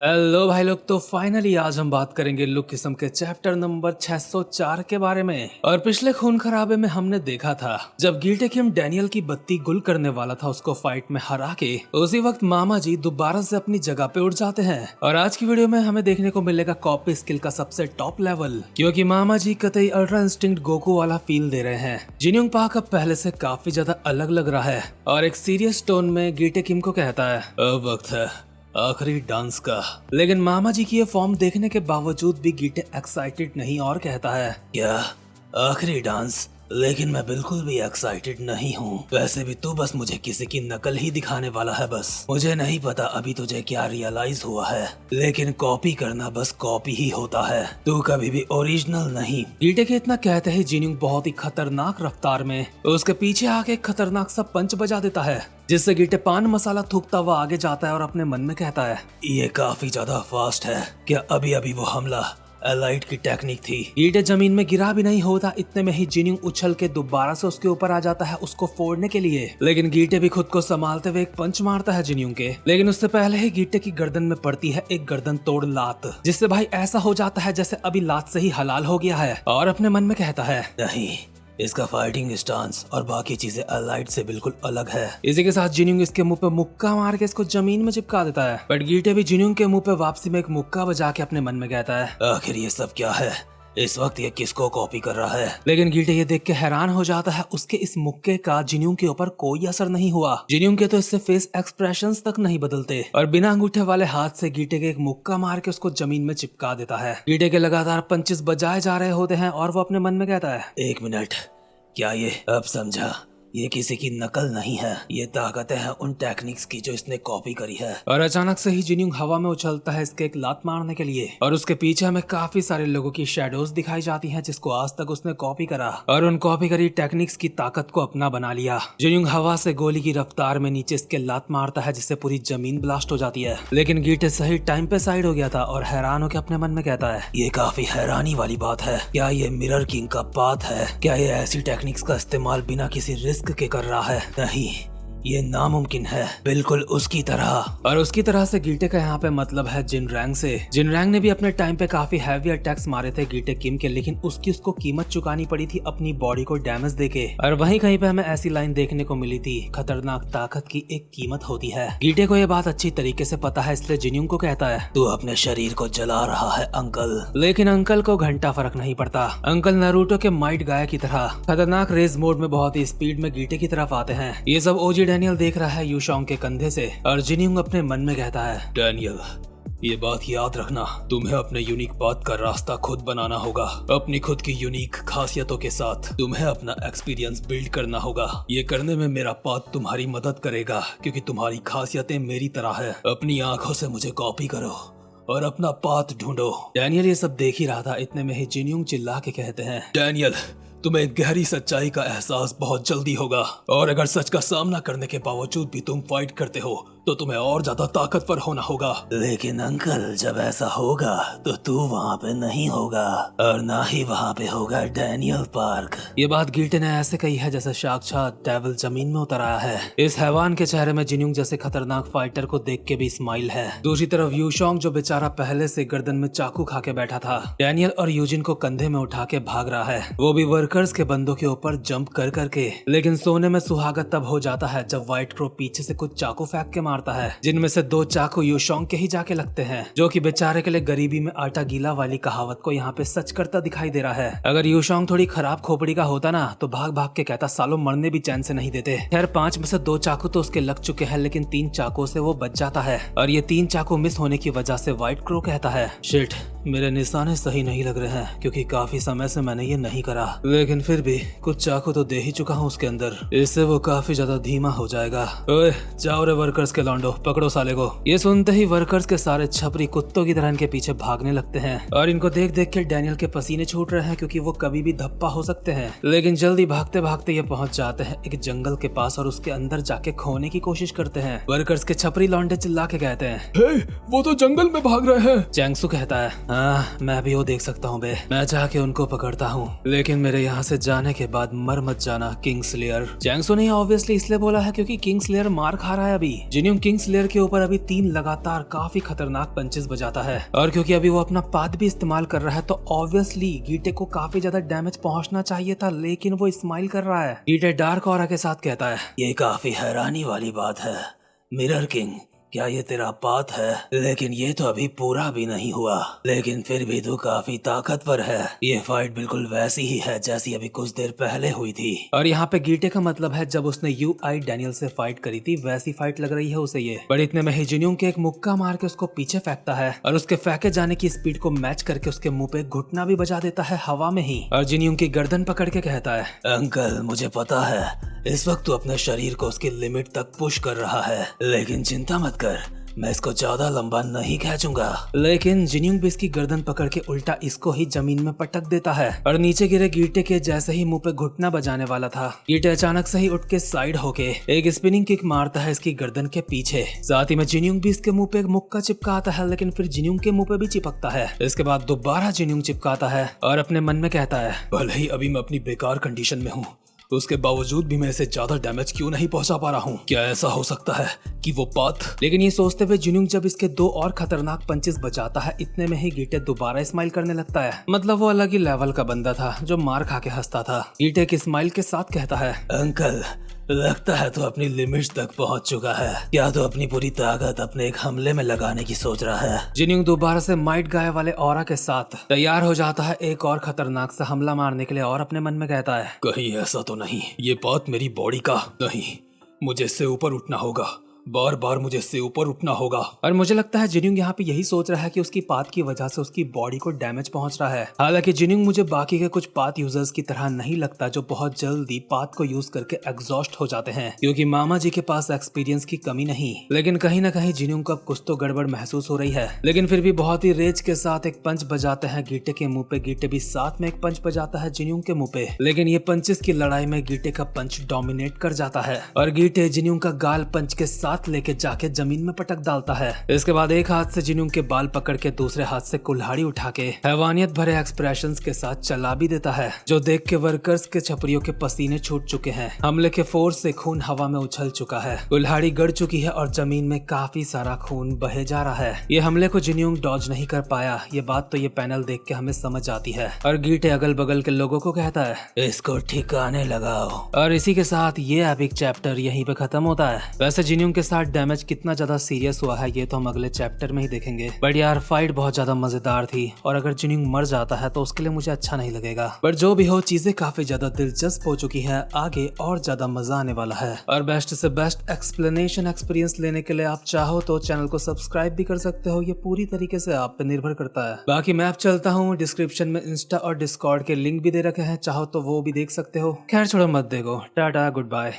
Hello भाई लोग, तो फाइनली आज हम बात करेंगे लुक किस्म के चैप्टर नंबर 604 के बारे में। और पिछले खून खराबे में हमने देखा था जब गिल्टे किम डैनियल की बत्ती गुल करने वाला था उसको फाइट में हरा के, उसी वक्त मामा जी दोबारा से अपनी जगह पे उठ जाते हैं। और आज की वीडियो में हमें देखने को मिलेगा कॉपी स्किल का सबसे टॉप लेवल, क्योंकि मामा जी कतई अल्ट्रा इंस्टिंक्ट गोकू वाला फील दे रहे हैं। जिन्योंग पार्क अब पहले से काफी ज्यादा अलग लग रहा है और एक सीरियस टोन में गिल्टे किम को कहता है, अब वक्त है आखिरी डांस का। लेकिन मामा जी की ये फॉर्म देखने के बावजूद भी गिटे एक्साइटेड नहीं और कहता है, क्या आखिरी डांस? लेकिन मैं बिल्कुल भी एक्साइटेड नहीं हूँ। वैसे भी तू बस मुझे किसी की नकल ही दिखाने वाला है। बस मुझे नहीं पता अभी तुझे क्या रियलाइज हुआ है, लेकिन कॉपी करना बस कॉपी ही होता है, तू कभी भी ओरिजिनल नहीं। गिटे के इतना कहते ही जिन्योंग बहुत ही खतरनाक रफ्तार में उसके पीछे आके एक खतरनाक सा पंच बजा देता है, जिससे गिटे पान मसाला थूकता हुआ आगे जाता है और अपने मन में कहता है, ये काफी ज्यादा फास्ट है। क्या अभी अभी वो हमला एलाइट की टेक्निक थी? गिटे जमीन में गिरा भी नहीं होता, इतने में ही जिन्योंग उछल के दोबारा से उसके ऊपर आ जाता है उसको फोड़ने के लिए। लेकिन गिटे भी खुद को संभालते हुए एक पंच मारता है जिन्योंग के। लेकिन उससे पहले ही गिटे की गर्दन में पड़ती है एक गर्दन तोड़ लात, जिससे भाई ऐसा हो जाता है जैसे अभी लात से ही हलाल हो गया है। और अपने मन में कहता है, नहीं, इसका फाइटिंग स्टांस और बाकी चीजें अलाइट से बिल्कुल अलग है। इसी के साथ जिन्योंग इसके मुंह पे मुक्का मार के इसको जमीन में चिपका देता है। बट गिटे भी जिन्योंग के मुंह पे वापसी में एक मुक्का बजा के अपने मन में कहता है, आखिर ये सब क्या है? इस वक्त ये किसको कॉपी कर रहा है? लेकिन गिटे ये देख के हैरान हो जाता है, उसके इस मुक्के का जिन्योंग के ऊपर कोई असर नहीं हुआ। जिन्योंग के तो इससे फेस एक्सप्रेशंस तक नहीं बदलते और बिना अंगूठे वाले हाथ से गिटे के एक मुक्का मार के उसको जमीन में चिपका देता है। गिटे के लगातार पंचेस बजाए जा रहे होते हैं और वो अपने मन में कहता है, एक मिनट, क्या ये अब समझा? ये किसी की नकल नहीं है, ये ताकतें हैं उन टेक्निक्स की जो इसने कॉपी करी है। और अचानक से ही जिन्योंग हवा में उछलता है इसके एक लात मारने के लिए, और उसके पीछे हमें काफी सारे लोगों की शेडोज दिखाई जाती हैं जिसको आज तक उसने कॉपी करा और उन कॉपी करी टेक्निक्स की ताकत को अपना बना लिया। जिन्योंग हवा से गोली की रफ्तार में नीचे इसके लात मारता है जिससे पूरी जमीन ब्लास्ट हो जाती है। लेकिन गिटे सही टाइम पे साइड हो गया था और हैरान होकर अपने मन में कहता है, ये काफी हैरानी वाली बात है। क्या ये मिरर किंग का पाथ है? क्या ये ऐसी टेक्निक्स का इस्तेमाल बिना किसी रिस्क के कर रहा है? नहीं, ये नामुमकिन है, बिल्कुल उसकी तरह। और उसकी तरह से गिटे का यहाँ पे मतलब है जिनरैंग से। जिनरैंग ने भी अपने टाइम पे काफी हैवी अटैक्स मारे थे गिटे किम के, लेकिन उसको कीमत चुकानी पड़ी थी अपनी बॉडी को डैमेज देके। और वहीं कहीं पे हमें ऐसी लाइन देखने को मिली थी, खतरनाक ताकत की एक कीमत होती है। गिटे को ये बात अच्छी तरीके से पता है, इसलिए जिन्योंग को कहता है, तू अपने शरीर को जला रहा है अंकल। लेकिन अंकल को घंटा फर्क नहीं पड़ता। अंकल नारुतो के माइट गाय की तरह खतरनाक रेस मोड में बहुत ही स्पीड में गिटे की तरफ आते हैं। ये सब ओजी डैनियल देख रहा है यूशोंग के कंधे से, और जिन्योंग अपने मन में कहता है, डैनियल, ये बात याद रखना, तुम्हें अपने यूनिक पाथ का रास्ता खुद बनाना होगा। अपनी खुद की यूनिक खासियतों के साथ तुम्हें अपना एक्सपीरियंस बिल्ड करना होगा। ये करने में मेरा पाथ तुम्हारी मदद करेगा, क्योंकि तुम्हारी खासियतें मेरी तरह है। अपनी आंखों से मुझे कॉपी करो और अपना पाथ ढूंढो। डैनियल ये सब देख ही रहा था, इतने में ही जिन्योंग चिल्ला के कहते हैं, डैनियल, तुम्हें गहरी सच्चाई का एहसास बहुत जल्दी होगा, और अगर सच का सामना करने के बावजूद भी तुम फाइट करते हो तो तुम्हें और ज्यादा ताकतवर होना होगा। लेकिन अंकल, जब ऐसा होगा तो तू वहाँ पे नहीं होगा, और ना ही वहाँ पे होगा डैनियल पार्क। ये बात गिल्टे ने ऐसे कही है जैसे साक्षात डेविल जमीन में उतर आया है। इस हैवान के चेहरे में जिन्योंग जैसे खतरनाक फाइटर को देख के भी स्माइल है। दूसरी तरफ यूशोंग, जो बेचारा पहले से गर्दन में चाकू खा के बैठा था, डैनियल और यूजिन को कंधे में उठा के भाग रहा है, वो भी वर्कर्स के बंदों के ऊपर जंप कर करके। लेकिन सोने में सुहागा तब हो जाता है जब व्हाइट क्रो पीछे से कुछ चाकू फेंक के मारता है, जिनमें से 2 चाकू यूशोंग के ही जाके लगते हैं, जो कि बेचारे के लिए गरीबी में आटा गीला वाली कहावत को यहाँ पे सच करता दिखाई दे रहा है। अगर यूशोंग थोड़ी खराब खोपड़ी का होता ना तो भाग भाग के कहता, सालों मरने भी चैन से नहीं देते। खैर 5 में से 2 चाकू तो उसके लग चुके हैं, लेकिन 3 चाकू से वो बच जाता है, और ये 3 चाकू मिस होने की वजह से व्हाइट क्रो कहता है, शिट, मेरे निशाने सही नहीं लग रहे हैं, क्योंकि काफी समय से मैंने ये नहीं करा। लेकिन फिर भी कुछ चाकू तो दे ही चुका हूँ उसके अंदर, इससे वो काफी ज्यादा धीमा हो जाएगा। ओए जाओ रे वर्कर्स के लौंडो, पकड़ो साले को। ये सुनते ही वर्कर्स के सारे छपरी कुत्तों की तरह इनके पीछे भागने लगते हैं, और इनको देख देख के डैनियल के पसीने छूट रहे हैं, क्योंकि वो कभी भी धप्पा हो सकते हैं। लेकिन जल्दी भागते भागते ये पहुंच जाते हैं एक जंगल के पास, और उसके अंदर जाके खोने की कोशिश करते हैं। वर्कर्स के छपरी लौंडे चिल्ला के कहते हैं, हे, वो तो जंगल में भाग रहे हैं। चैंगसू कहता है, हाँ मैं भी वो देख सकता हूँ बे, मैं जाके उनको पकड़ता हूँ, लेकिन मेरे यहाँ से जाने के बाद मर मत जाना किंग्सलेयर। चैंगसू ने ऑब्वियसली इसलिए बोला है क्योंकि किंग्सलेयर मार खा रहा है अभी। जिन्यूंग किंग्सलेयर के ऊपर अभी 3 लगातार काफी खतरनाक पंचेस बजाता है, और क्योंकि अभी वो अपना पाद भी इस्तेमाल कर रहा है तो ऑब्वियसली गीटे को काफी ज्यादा डैमेज पहुंचना चाहिए था, लेकिन वो स्माइल कर रहा है। गीटे डार्क ऑरा के साथ कहता है, ये काफी हैरानी वाली बात है मिरर किंग, क्या ये तेरा पाथ है? लेकिन ये तो अभी पूरा भी नहीं हुआ, लेकिन फिर भी तू काफी ताकतवर है। ये फाइट बिल्कुल वैसी ही है जैसी अभी कुछ देर पहले हुई थी। और यहाँ पे गीटे का मतलब है जब उसने यूआई डैनियल से फाइट करी थी वैसी फाइट लग रही है उसे ये। पर इतने में ही जिन्यूंग के एक मुक्का मार के उसको पीछे फेंकता है और उसके फेंके जाने की स्पीड को मैच करके उसके मुंह पे घुटना भी बजा देता है हवा में ही, और जिन्यूंग की गर्दन पकड़ के कहता है, अंकल मुझे पता है इस वक्त तू अपने शरीर को उसकी लिमिट तक पुश कर रहा है, लेकिन चिंता मत कर, मैं इसको ज्यादा लंबा नहीं खींचूंगा। लेकिन जिन्यूंग भी इसकी गर्दन पकड़ के उल्टा इसको ही जमीन में पटक देता है और नीचे गिरे गीटे के जैसे ही मुंह पे घुटना बजाने वाला था, गीटे अचानक से ही उठ के साइड होके एक स्पिनिंग किक मारता है इसकी गर्दन के पीछे। साथ ही में जिन्यूंग भी इसके मुंह पे एक मुक्का चिपकाता है, लेकिन फिर जिन्यूंग के मुंह पे भी चिपकता है। इसके बाद दोबारा जिन्यूंग चिपकाता है और अपने मन में कहता है, भले ही अभी मैं अपनी बेकार कंडीशन में हूँ, उसके बावजूद भी मैं इसे ज्यादा डैमेज क्यों नहीं पहुंचा पा रहा हूँ? क्या ऐसा हो सकता है कि वो पाथ? लेकिन ये सोचते हुए जिन्यूंग जब इसके 2 और खतरनाक पंचेस बचाता है, इतने में ही गीटे दोबारा स्माइल करने लगता है। मतलब वो अलग ही लेवल का बंदा था जो मार खा के हंसता था। गीटे की स्माइल के साथ कहता है, अंकल लगता है तो अपनी लिमिट्स तक पहुंच चुका है, क्या तो अपनी पूरी ताकत अपने एक हमले में लगाने की सोच रहा है। जिन्यूंग दोबारा से माइट गाय वाले ऑरा के साथ तैयार हो जाता है एक और खतरनाक सा हमला मारने के लिए, और अपने मन में कहता है, कहीं ऐसा तो नहीं ये बात मेरी बॉडी का नहीं, मुझे इससे ऊपर उठना होगा, बार बार मुझे इससे ऊपर उठना होगा। और मुझे लगता है जिन्यूंग यहाँ पे यही सोच रहा है कि उसकी पाथ की वजह से उसकी बॉडी को डैमेज पहुंच रहा है। हालांकि जिन्यूंग मुझे बाकी के कुछ पाथ यूजर्स की तरह नहीं लगता जो बहुत जल्दी पाथ को यूज करके एग्जॉस्ट हो जाते हैं, क्योंकि मामा जी के पास एक्सपीरियंस की कमी नहीं। लेकिन कहीं ना कहीं जिन्यूंग को अब कुछ तो गड़बड़ महसूस हो रही है, लेकिन फिर भी बहुत ही रेज के साथ एक पंच बजाते हैं गीटे के मुंह पे। गीटे भी साथ में एक पंच बजाता है जिन्यूंग के मुंह पे, लेकिन ये पंचेस की लड़ाई में गीटे का पंच डोमिनेट कर जाता है और गीटे जिन्यूंग का गाल पंच के साथ लेके जाके जमीन में पटक डालता है। इसके बाद एक हाथ से जिन्यूंग के बाल पकड़ के दूसरे हाथ से कुल्हाड़ी उठा के हैवानियत भरे एक्सप्रेशंस के साथ चला भी देता है, जो देख के वर्कर्स के छपरियों के पसीने छूट चुके हैं। हमले के फोर्स से खून हवा में उछल चुका है, कुल्हाड़ी गड़ चुकी है और जमीन में काफी सारा खून बहे जा रहा है। ये हमले को जिन्यूंग डॉज नहीं कर पाया, ये बात तो ये पैनल देख के हमें समझ आती है। और गीटे अगल बगल के लोगों को कहता है, इसको ठिकाने लगाओ। और इसी के साथ ये एपिक चैप्टर यहीं पे खत्म होता है। वैसे जिन्यूंग के साथ डैमेज कितना ज्यादा सीरियस हुआ है ये तो हम अगले चैप्टर में ही देखेंगे, बट यार फाइट बहुत ज्यादा मजेदार थी, और अगर जिन्यूंग मर जाता है तो उसके लिए मुझे अच्छा नहीं लगेगा। बट जो भी हो, चीजें काफी ज्यादा दिलचस्प हो चुकी है, आगे और ज्यादा मजा आने वाला है। और बेस्ट से बेस्ट एक्सप्लेनेशन एक्सपीरियंस लेने के लिए आप चाहो तो चैनल को सब्सक्राइब भी कर सकते हो, ये पूरी तरीके से आप पे निर्भर करता है। बाकी मैं अब चलता हूँ, डिस्क्रिप्शन में इंस्टा और डिस्कॉर्ड के लिंक भी दे रखे हैं, चाहो तो वो भी देख सकते हो। खैर छोड़ो मत देखो, टाटा गुड बाय।